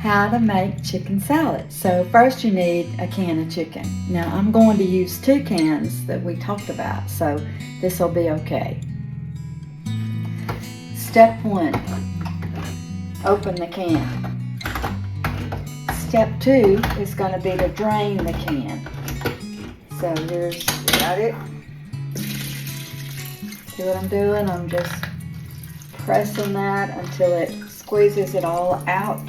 how to make chicken salad. So first you need a can of chicken. Now I'm going to use 2 cans that we talked about, so this will be okay. Step 1, open the can. Step 2 is going to be to drain the can. So here's, got it. See what I'm doing? I'm just pressing that until it squeezes it all out.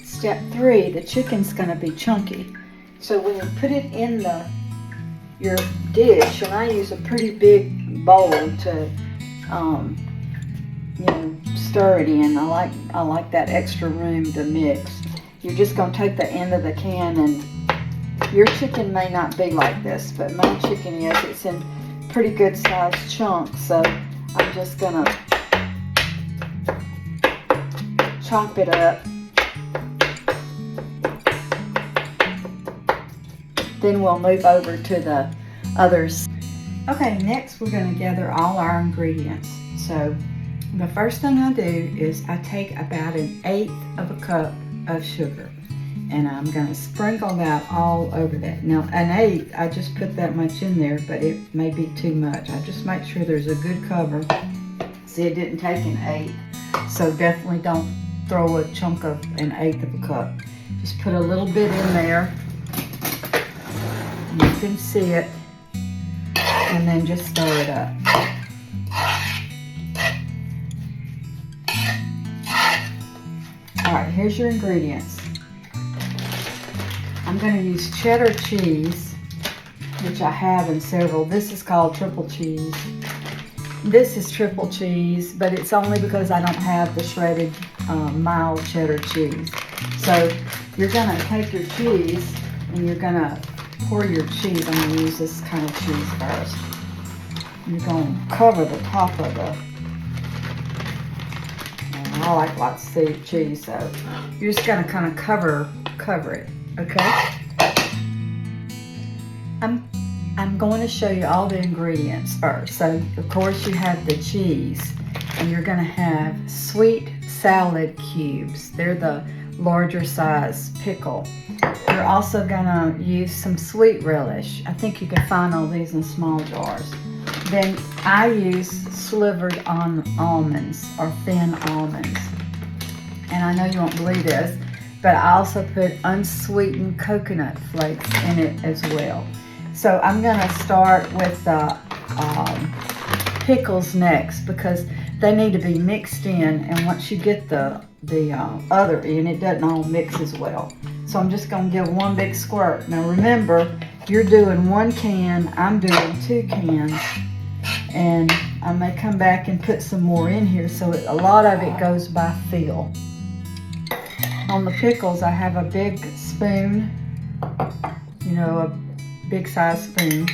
Step 3, the chicken's going to be chunky. So when you put it in your dish, and I use a pretty big bowl to stir it in. I like that extra room to mix. You're just going to take the end of the can, and your chicken may not be like this, but my chicken is. It's in pretty good sized chunks, so I'm just going to chop it up. Then we'll move over to the others. Okay, next we're going to gather all our ingredients. So the first thing I do is I take about 1/8 of a cup of sugar, and I'm going to sprinkle that all over that. Now 1/8, I just put that much in there, but it may be too much. I just make sure there's a good cover. See, it didn't take 1/8, so definitely don't throw a chunk of 1/8 of a cup. Just put a little bit in there. You can see it, and then just stir it up. All right, here's your ingredients. I'm going to use cheddar cheese, which I have in several. This is called triple cheese. This is triple cheese, but it's only because I don't have the shredded mild cheddar cheese. So you're going to take your cheese and you're going to pour your cheese. I'm going to use this kind of cheese first. You're going to cover the top of the, and I like lots of cheese, so you're just going to kind of cover it, okay? I'm going to show you all the ingredients first. So of course you have the cheese, and you're going to have sweet salad cubes. They're the larger size pickle. You're also going to use some sweet relish. I think you can find all these in small jars. Then I use slivered almonds or thin almonds. And I know you won't believe this, but I also put unsweetened coconut flakes in it as well. So I'm going to start with the pickles next, because they need to be mixed in, and once you get the other in, it doesn't all mix as well. So I'm just going to give one big squirt. Now remember, you're doing 1 can, I'm doing 2 cans, and I may come back and put some more in here, so a lot of it goes by feel. On the pickles, I have a big spoon, a big size spoon,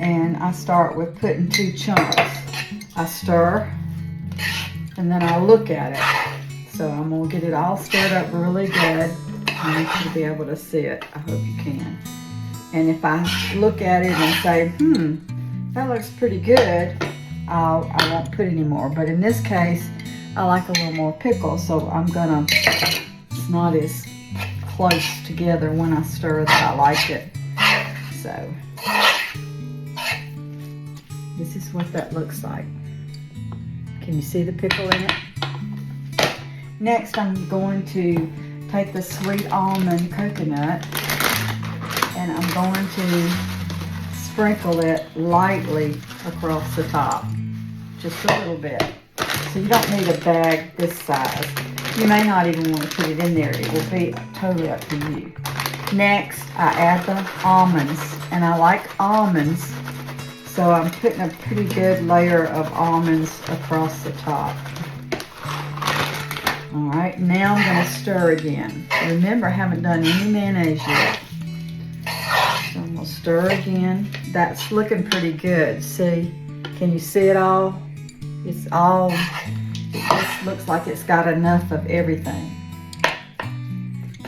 and I start with putting 2 chunks. I stir, and then I look at it. So I'm going to get it all stirred up really good. I want you to be able to see it. I hope you can. And if I look at it and say, that looks pretty good, I won't put any more. But in this case, I like a little more pickle, so I'm going to, it's not as close together when I stir that I like it. So this is what that looks like. Can you see the pickle in it? Next, I'm going to take the sweet almond coconut, and I'm going to sprinkle it lightly across the top, just a little bit. So you don't need a bag this size. You may not even want to put it in there. It will be totally up to you. Next, I add the almonds, and I like almonds, so I'm putting a pretty good layer of almonds across the top. All right, now I'm going to stir again. Remember, I haven't done any mayonnaise yet. So I'm going to stir again. That's looking pretty good. See, can you see it all? It just looks like it's got enough of everything.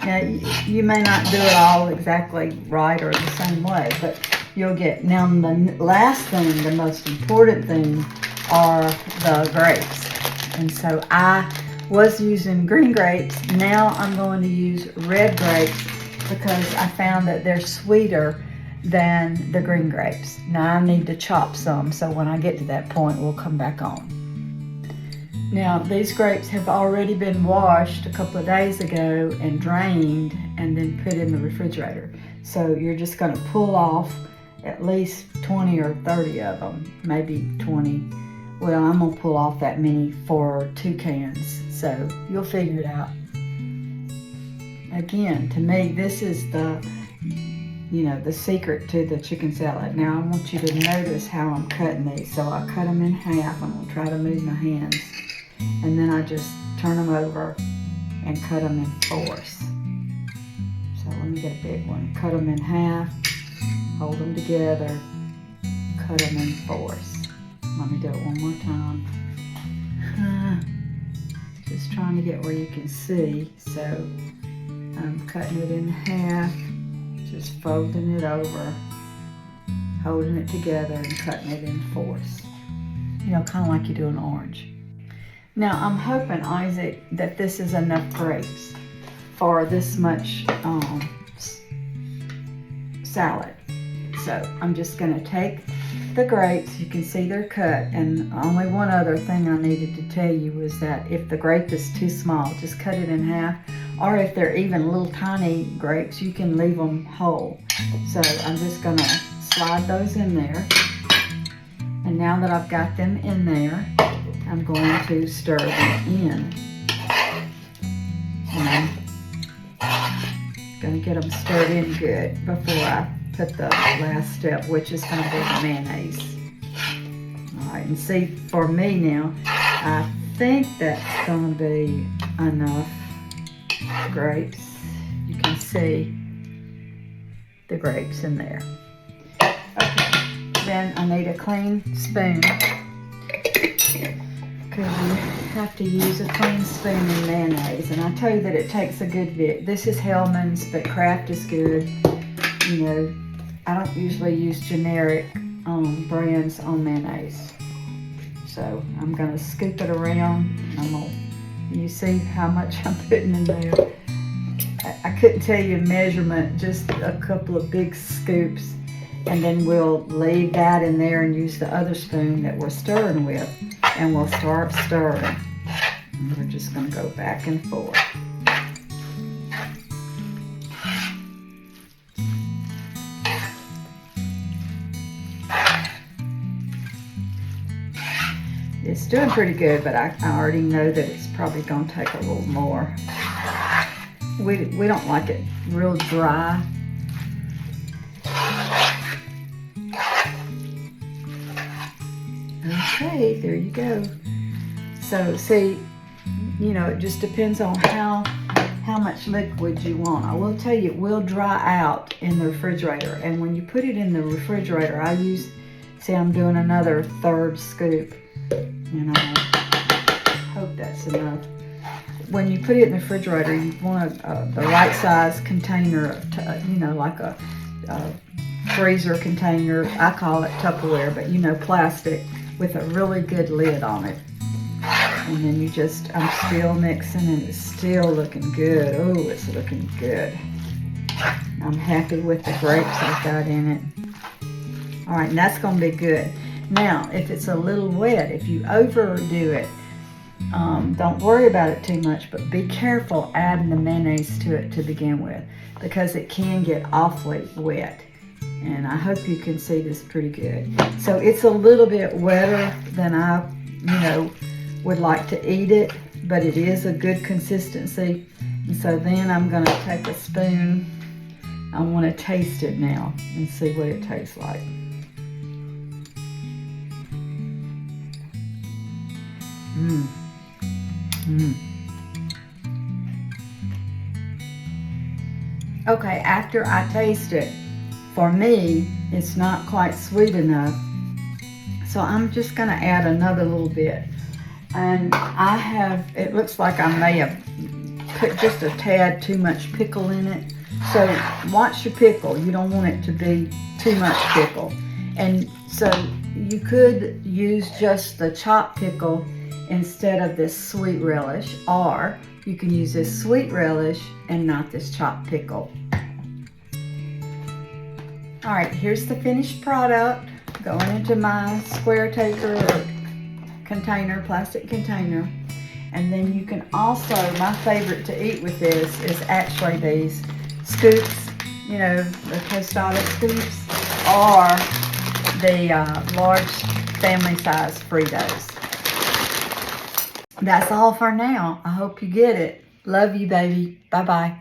Now, you may not do it all exactly right or the same way, but you'll get. Now the last thing, the most important thing, are the grapes. And so I was using green grapes. Now I'm going to use red grapes because I found that they're sweeter than the green grapes. Now I need to chop some, so when I get to that point, we'll come back on. Now these grapes have already been washed a couple of days ago and drained and then put in the refrigerator. So you're just going to pull off at least 20 or 30 of them, maybe 20. Well, I'm going to pull off that many for 2 cans, so you'll figure it out. Again, to me, this is the secret to the chicken salad. Now I want you to notice how I'm cutting these. So I cut them in half. I'm going to try to move my hands. And then I just turn them over and cut them in 4s. So let me get a big one. Cut them in half, hold them together, cut them in 4s. Let me do it one more time. Just trying to get where you can see. So I'm cutting it in half, just folding it over, holding it together and cutting it in 4s. You know, kind of like you do an orange. Now I'm hoping, Isaac, that this is enough grapes for this much salad. So I'm just going to take the grapes. You can see they're cut, and only one other thing I needed to tell you was that if the grape is too small, just cut it in half, or if they're even little tiny grapes, you can leave them whole. So I'm just going to slide those in there, and now that I've got them in there, I'm going to stir them in. And I'm going to get them stirred in good before I put the last step, which is going to be the mayonnaise. All right, and see, for me now, I think that's going to be enough grapes. You can see the grapes in there. Okay, then I need a clean spoon, because you have to use a clean spoon in mayonnaise. And I tell you that it takes a good bit. This is Hellmann's, but Kraft is good. You know, I don't usually use generic brands on mayonnaise. So I'm going to scoop it around. You see how much I'm putting in there. I couldn't tell you measurement, just a couple of big scoops. And then we'll leave that in there and use the other spoon that we're stirring with. And we'll start stirring. And we're just going to go back and forth. It's doing pretty good, but I already know that it's probably going to take a little more. We don't like it real dry. Okay, there you go. So see, you know, it just depends on how much liquid you want. I will tell you, it will dry out in the refrigerator. And when you put it in the refrigerator, see, I'm doing another 3rd scoop. And I hope that's enough. When you put it in the refrigerator, you want the right size container, like a freezer container. I call it Tupperware, but plastic, with a really good lid on it. And then I'm still mixing, and it's still looking good. Oh, it's looking good. I'm happy with the grapes I've got in it. All right, and that's going to be good. Now, if it's a little wet, if you overdo it, don't worry about it too much, but be careful adding the mayonnaise to it to begin with, because it can get awfully wet. And I hope you can see this pretty good. So it's a little bit wetter than I, would like to eat it, but it is a good consistency. And so then I'm going to take a spoon. I want to taste it now and see what it tastes like. Okay, after I taste it, for me, it's not quite sweet enough. So I'm just going to add another little bit. And it looks like I may have put just a tad too much pickle in it. So watch your pickle. You don't want it to be too much pickle. And so you could use just the chopped pickle instead of this sweet relish, or you can use this sweet relish and not this chopped pickle. All right, here's the finished product going into my square taker or container, plastic container. And then you can also, my favorite to eat with this is actually these scoops, you know, the tostada scoops, or the large family size Fritos. That's all for now. I hope you get it. Love you, baby. Bye-bye.